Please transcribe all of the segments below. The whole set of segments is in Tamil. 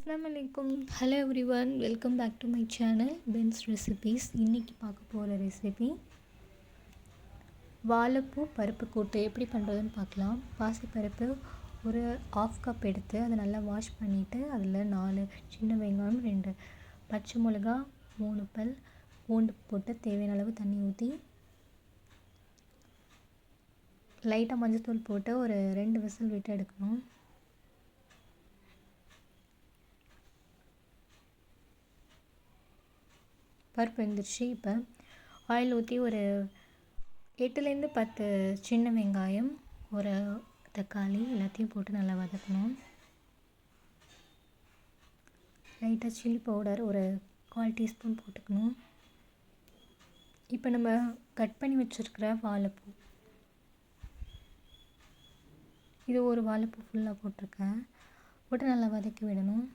அஸ்ஸலாமு அலைக்கும். Hello everyone, welcome back to my channel Ben's recipes. இன்றைக்கி பார்க்க போகிற ரெசிபி வாழைப்பூ பருப்பு கூட்டு எப்படி பண்ணுறதுன்னு பார்க்கலாம். பாசிப்பருப்பு ஒரு 1/2 கப் எடுத்து அதை நல்லா வாஷ் பண்ணிவிட்டு அதில் 4 சின்ன வெங்காயம், 2 பச்சை மிளகா, 3 பல் பூண்டு போட்டு தேவையான அளவு தண்ணி ஊற்றி லைட்டாக மஞ்சள்தூள் போட்டு ஒரு 2 விசில் விட்டு எடுக்கணும். பருப்பு வெந்துருச்சு. இப்போ ஆயில் ஊற்றி ஒரு 8லேருந்து 10 சின்ன வெங்காயம், ஒரு தக்காளி எல்லாத்தையும் போட்டு நல்லா வதக்கணும். லைட்டாக சில்லி பவுடர் ஒரு 1/4 டீஸ்பூன் போட்டுக்கணும். இப்போ நம்ம கட் பண்ணி வச்சுருக்கிற வாழைப்பூ, இது ஒரு வாழைப்பூ ஃபுல்லாக போட்டிருக்கேன், போட்டு நல்லா வதக்கி விடணும்.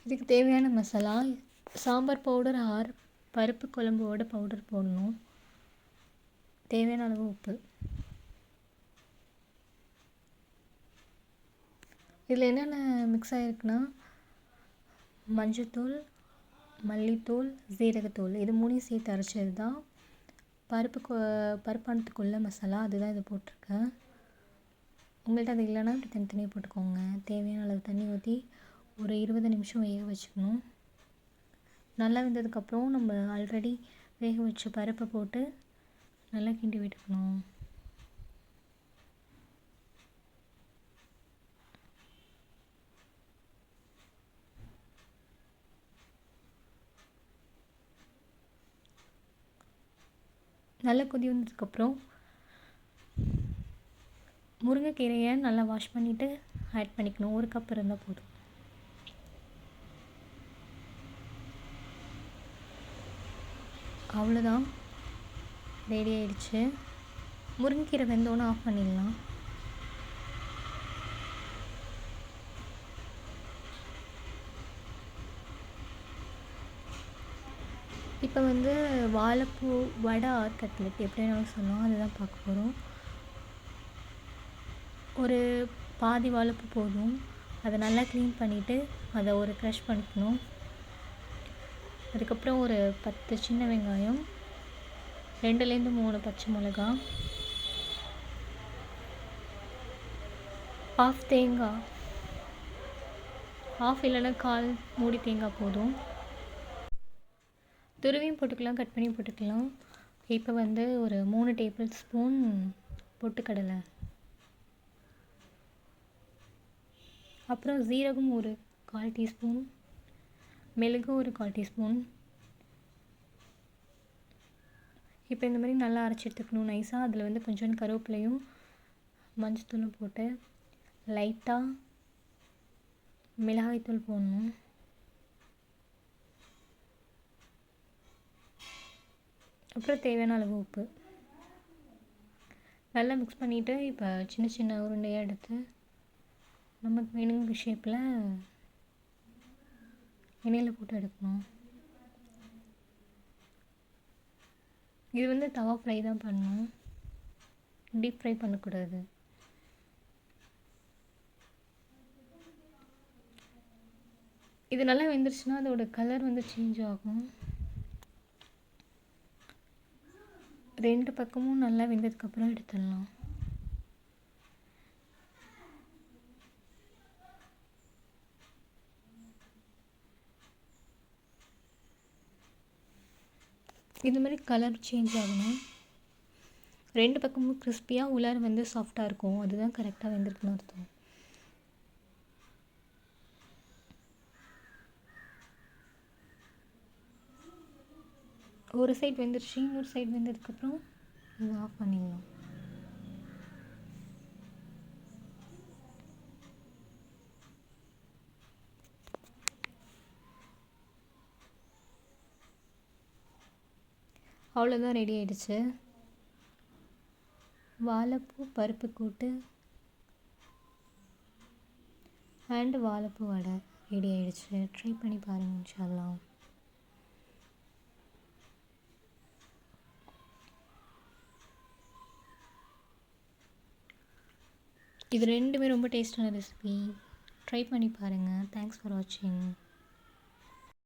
இதுக்கு தேவையான மசாலா சாம்பார் பவுடர் ஆர் பருப்பு குழம்போட பவுடர் போடணும். தேவையான அளவு உப்பு. இதில் என்னென்ன மிக்ஸ் ஆகிருக்குன்னா மஞ்சத்தூள், மல்லித்தூள், ஜீரகத்தூள், இது 3 சேர்த்து அரைச்சது தான் பருப்பானத்துக்குள்ள மசாலா. அதுதான் இது போட்டிருக்கேன். உங்கள்கிட்ட அது இல்லைன்னா இப்படி தனித்தனியாக போட்டுக்கோங்க. தேவையான அளவு தண்ணி ஊற்றி ஒரு 20 நிமிஷம் வேக வச்சுக்கணும். நல்லா வெந்ததுக்கப்புறம் நம்ம ஆல்ரெடி வேக வச்ச பருப்பை போட்டு நல்லா கிண்டி விட்டுக்கணும். நல்லா கொதி வந்ததுக்கப்புறம் முருங்கைக்கீரையை நல்லா வாஷ் பண்ணிவிட்டு ஆட் பண்ணிக்கணும். 1 கப் இருந்தால் போதும். அவ்வளோதான், ரெடி ஆயிடுச்சு. முருங்கைக்கீரை வெந்தோன்னு ஆஃப் பண்ணிடலாம். இப்போ வாழைப்பூ வடை ஆர் கட்லெட் எப்படி வேணாலும் சொல்லலாம், அதுதான் பார்க்க போகிறோம். ஒரு பாதி வாழைப்பூ போதும். அதை நல்லா க்ளீன் பண்ணிவிட்டு அதை ஒரு க்ரஷ் பண்ணிக்கணும். அதுக்கப்புறம் ஒரு 10 சின்ன வெங்காயம், 2லேருந்து 3 பச்சை மிளகா, 1/2 தேங்காய், 1/2 இல்லைன்னா 1/4 மூடி தேங்காய் போதும். துருவியும் போட்டுக்கலாம், கட் பண்ணி போட்டுக்கலாம். இப்போ ஒரு 3 டேபிள் ஸ்பூன் பொட்டுக்கடலை, அப்புறம் ஜீரகம் ஒரு 1/4 டீஸ்பூன், மிளகு ஒரு 1/4 டீஸ்பூன். இப்போ இந்த மாதிரி நல்லா அரைச்சி எடுத்துக்கணும் நைஸாக. அதில் கொஞ்சோண்டு கருவேப்பிலையும் மஞ்சத்தூளும் போட்டு லைட்டாக மிளகாய்த்தூள் போடணும். அப்புறம் தேவையான அளவு உப்பு. நல்லா மிக்ஸ் பண்ணிவிட்டு இப்போ சின்ன சின்ன உருண்டையாக எடுத்து நமக்கு வேணுங்கிற ஷேப்பில் எண்ணெயில் போட்டு எடுக்கணும். இது தவா ஃப்ரை தான் பண்ணணும், டீப் ஃப்ரை பண்ணக்கூடாது. இது நல்லா வெந்துருச்சுன்னா அதோட கலர் சேஞ்ச் ஆகும். 2 பக்கமும் நல்லா வெந்ததுக்கப்புறம் எடுத்துடலாம். இது மாதிரி கலர் சேஞ்ச் ஆகணும். 2 பக்கமும் கிறிஸ்பியாக, உள்ளார சாஃப்டாக இருக்கும். அதுதான் கரெக்டாக வெந்திருக்குன்னு அர்த்தம். ஒரு சைடு வெந்துருச்சு, இன்னொரு சைடு வெந்ததுக்கப்புறம் இது ஆஃப் பண்ணிடலாம். அவ்வளோதான், ரெடி ஆகிடுச்சு. வாழைப்பூ பருப்பு கூட்டு அண்ட் வாழைப்பூ வடை ரெடி ஆகிடுச்சு. ட்ரை பண்ணி பாருங்கள் இன்ஷா அல்லாஹ். இது ரெண்டுமே ரொம்ப டேஸ்டான ரெசிபி. ட்ரை பண்ணி பாருங்கள். தேங்க்ஸ் ஃபார் வாட்சிங்.